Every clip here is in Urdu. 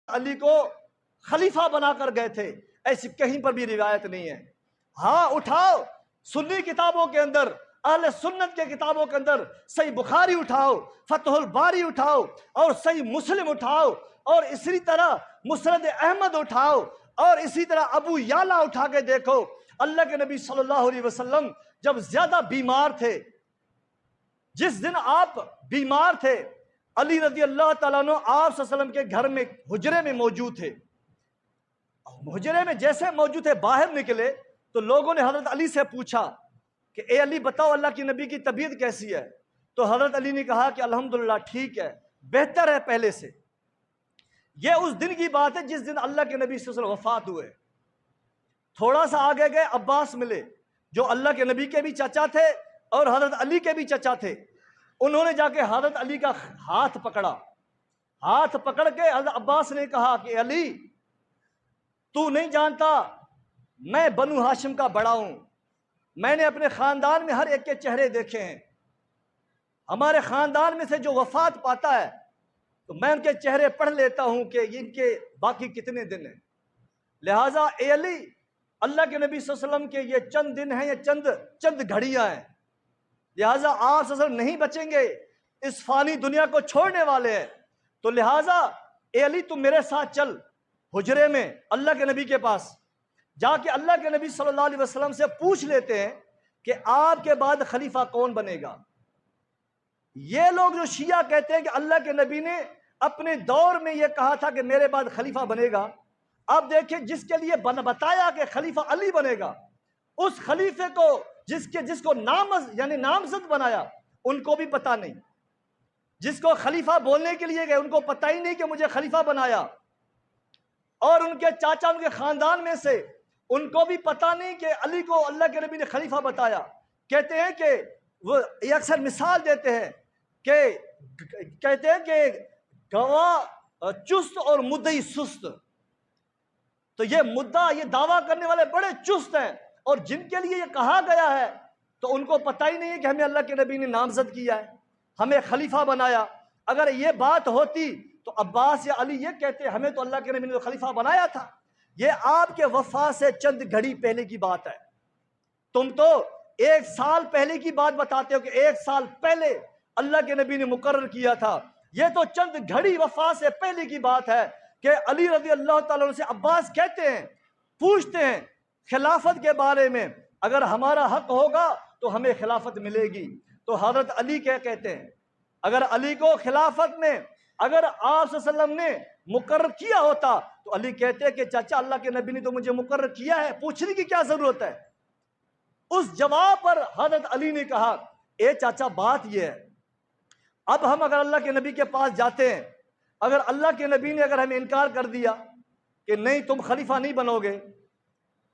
علی کو خلیفہ بنا کر گئے تھے، ایسی کہیں پر بھی روایت نہیں ہے۔ ہاں اٹھاؤ سنی کتابوں کے اندر، اہل سنت کے کتابوں کے اندر صحیح بخاری اٹھاؤ، فتح الباری اٹھاؤ، اور صحیح مسلم اٹھاؤ، اور اسی طرح مسند احمد اٹھاؤ، اور اسی طرح ابو یعلا اٹھا کے دیکھو۔ اللہ کے نبی صلی اللہ علیہ وسلم جب زیادہ بیمار تھے، جس دن آپ بیمار تھے، علی رضی اللہ تعالیٰ عنہ آپ صلی اللہ علیہ وسلم کے گھر میں حجرے میں موجود تھے۔ حجرے میں جیسے موجود تھے، باہر نکلے تو لوگوں نے حضرت علی سے پوچھا کہ اے علی بتاؤ اللہ کی نبی کی طبیعت کیسی ہے؟ تو حضرت علی نے کہا کہ الحمدللہ ٹھیک ہے، بہتر ہے پہلے سے۔ یہ اس دن کی بات ہے جس دن اللہ کے نبی صلی اللہ علیہ وسلم وفات ہوئے۔ تھوڑا سا آگے گئے، عباس ملے جو اللہ کے نبی کے بھی چچا تھے اور حضرت علی کے بھی چچا تھے۔ انہوں نے جا کے حضرت علی کا ہاتھ پکڑا، ہاتھ پکڑ کے حضرت عباس نے کہا کہ علی تو نہیں جانتا میں بنو ہاشم کا بڑا ہوں، میں نے اپنے خاندان میں ہر ایک کے چہرے دیکھے ہیں، ہمارے خاندان میں سے جو وفات پاتا ہے تو میں ان کے چہرے پڑھ لیتا ہوں کہ ان کے باقی کتنے دن ہیں۔ لہٰذا اے علی، اللہ کے نبی صلی اللہ علیہ وسلم کے یہ چند دن ہیں، یہ چند گھڑیاں ہیں، لہٰذا آپ صلی اللہ علیہ وسلم نہیں بچیں گے، اس فانی دنیا کو چھوڑنے والے ہیں۔ تو لہٰذا اے علی تم میرے ساتھ چل حجرے میں اللہ کے نبی کے پاس جا کے اللہ کے نبی صلی اللہ علیہ وسلم سے پوچھ لیتے ہیں کہ آپ کے بعد خلیفہ کون بنے گا۔ یہ لوگ جو شیعہ کہتے ہیں کہ اللہ کے نبی نے اپنے دور میں یہ کہا تھا کہ میرے بعد خلیفہ بنے گا، اب دیکھیں جس کے لیے بتایا کہ خلیفہ علی بنے گا، اس خلیفے کو جس کو نامزد بنایا ان کو بھی پتہ نہیں، جس کو خلیفہ بولنے کے لیے گئے ان کو پتہ ہی نہیں کہ مجھے خلیفہ بنایا، اور ان کے چاچا ان کے خاندان میں سے ان کو بھی پتہ نہیں کہ علی کو اللہ کے نبی نے خلیفہ بتایا۔ کہتے ہیں کہ وہ اکثر مثال دیتے ہیں کہ کہتے ہیں کہ گواہ چست اور مدعی سست، تو یہ مدعا یہ دعویٰ کرنے والے بڑے چست ہیں، اور جن کے لیے یہ کہا گیا ہے تو ان کو پتہ ہی نہیں ہے کہ ہمیں اللہ کے نبی نے نامزد کیا ہے، ہمیں خلیفہ بنایا۔ اگر یہ بات ہوتی تو عباس یا علی یہ کہتے ہمیں تو اللہ کے نبی نے خلیفہ بنایا تھا۔ یہ آپ کے وفات سے چند گھڑی پہلے کی بات ہے، تم تو 1 سال پہلے کی بات بتاتے ہو کہ 1 سال پہلے اللہ کے نبی نے مقرر کیا تھا۔ یہ تو چند گھڑی وفات سے پہلے کی بات ہے کہ علی رضی اللہ تعالیٰ عنہ سے عباس کہتے ہیں، پوچھتے ہیں خلافت کے بارے میں، اگر ہمارا حق ہوگا تو ہمیں خلافت ملے گی۔ تو حضرت علی کیا کہتے ہیں، اگر علی کو خلافت میں اگر آپ صلی اللہ علیہ وسلم نے مقرر کیا ہوتا تو علی کہتے ہیں کہ چچا اللہ کے نبی نے تو مجھے مقرر کیا ہے، پوچھنے کی کیا ضرورت ہے۔ اس جواب پر حضرت علی نے کہا اے چاچا بات یہ ہے، اب ہم اگر اللہ کے نبی کے پاس جاتے ہیں، اگر اللہ کے نبی نے اگر ہمیں انکار کر دیا کہ نہیں تم خلیفہ نہیں بنو گے،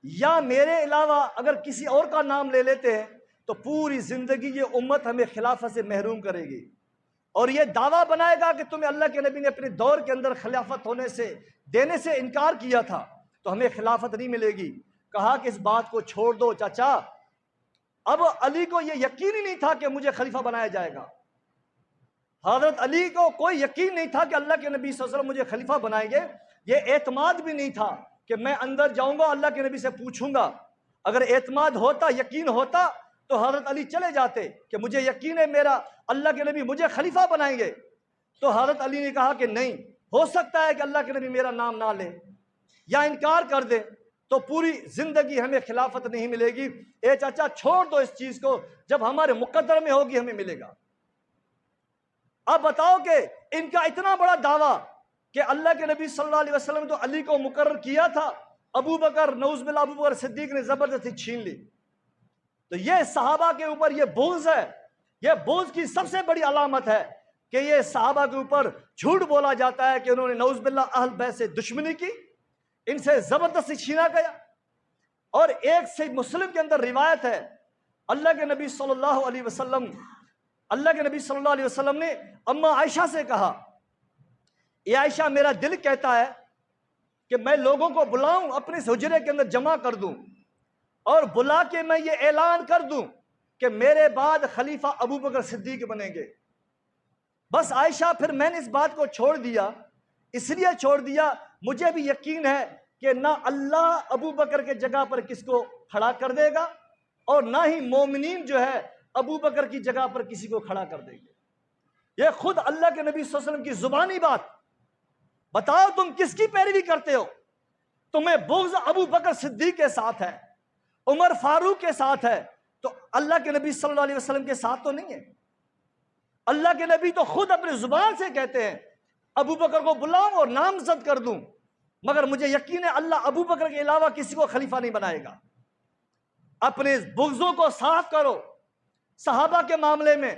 یا میرے علاوہ اگر کسی اور کا نام لے لیتے ہیں تو پوری زندگی یہ امت ہمیں خلافت سے محروم کرے گی، اور یہ دعویٰ بنائے گا کہ تمہیں اللہ کے نبی نے اپنے دور کے اندر خلافت دینے سے انکار کیا تھا تو ہمیں خلافت نہیں ملے گی۔ کہا کہ اس بات کو چھوڑ دو چچا، اب علی کو یہ یقین ہی نہیں تھا کہ مجھے خلیفہ بنایا جائے گا، حضرت علی کو کوئی یقین نہیں تھا کہ اللہ کے نبی صلی اللہ علیہ وسلم مجھے خلیفہ بنائیں گے، یہ اعتماد بھی نہیں تھا کہ میں اندر جاؤں گا اللہ کے نبی سے پوچھوں گا۔ اگر اعتماد ہوتا، یقین ہوتا تو حضرت علی چلے جاتے کہ مجھے یقین ہے میرا اللہ کے نبی مجھے خلیفہ بنائیں گے۔ تو حضرت علی نے کہا کہ نہیں، ہو سکتا ہے کہ اللہ کے نبی میرا نام نہ لے یا انکار کر دے تو پوری زندگی ہمیں خلافت نہیں ملے گی، اے چاچا چھوڑ دو اس چیز کو، جب ہمارے مقدر میں ہوگی ہمیں ملے گا۔ اب بتاؤ کہ ان کا اتنا بڑا دعویٰ کہ اللہ کے نبی صلی اللہ علیہ وسلم تو علی کو مقرر کیا تھا، ابو بکر نعوذ باللہ ابو بکر صدیق نے زبردستی چھین لی۔ تو یہ صحابہ کے اوپر یہ بغض ہے، یہ بغض کی سب سے بڑی علامت ہے کہ یہ صحابہ کے اوپر جھوٹ بولا جاتا ہے کہ انہوں نے نعوذ باللہ اہل بیت سے دشمنی کی، ان سے زبردستی چھینا گیا۔ اور ایک صحیح مسلم کے اندر روایت ہے، اللہ کے نبی صلی اللہ علیہ وسلم نے اما عائشہ سے کہا اے عائشہ میرا دل کہتا ہے کہ میں لوگوں کو بلاؤں اپنے اس حجرے کے اندر جمع کر دوں اور بلا کے میں یہ اعلان کر دوں کہ میرے بعد خلیفہ ابو بکر صدیق بنیں گے۔ بس عائشہ پھر میں نے اس بات کو چھوڑ دیا، اس لیے چھوڑ دیا مجھے بھی یقین ہے کہ نہ اللہ ابو بکر کے جگہ پر کس کو کھڑا کر دے گا اور نہ ہی مومنین جو ہے ابو بکر کی جگہ پر کسی کو کھڑا کر دیں گے۔ یہ خود اللہ کے نبی صلی اللہ علیہ وسلم کی زبانی بات۔ بتاؤ تم کس کی پیروی کرتے ہو؟ تمہیں بغض ابو بکر صدیق کے ساتھ ہے، عمر فاروق کے ساتھ ہے، تو اللہ کے نبی صلی اللہ علیہ وسلم کے ساتھ تو نہیں ہے۔ اللہ کے نبی تو خود اپنی زبان سے کہتے ہیں ابو بکر کو بلاؤں اور نامزد کر دوں، مگر مجھے یقین ہے اللہ ابو بکر کے علاوہ کسی کو خلیفہ نہیں بنائے گا۔ اپنے بغضوں کو صاف کرو۔ صحابہ کے معاملے میں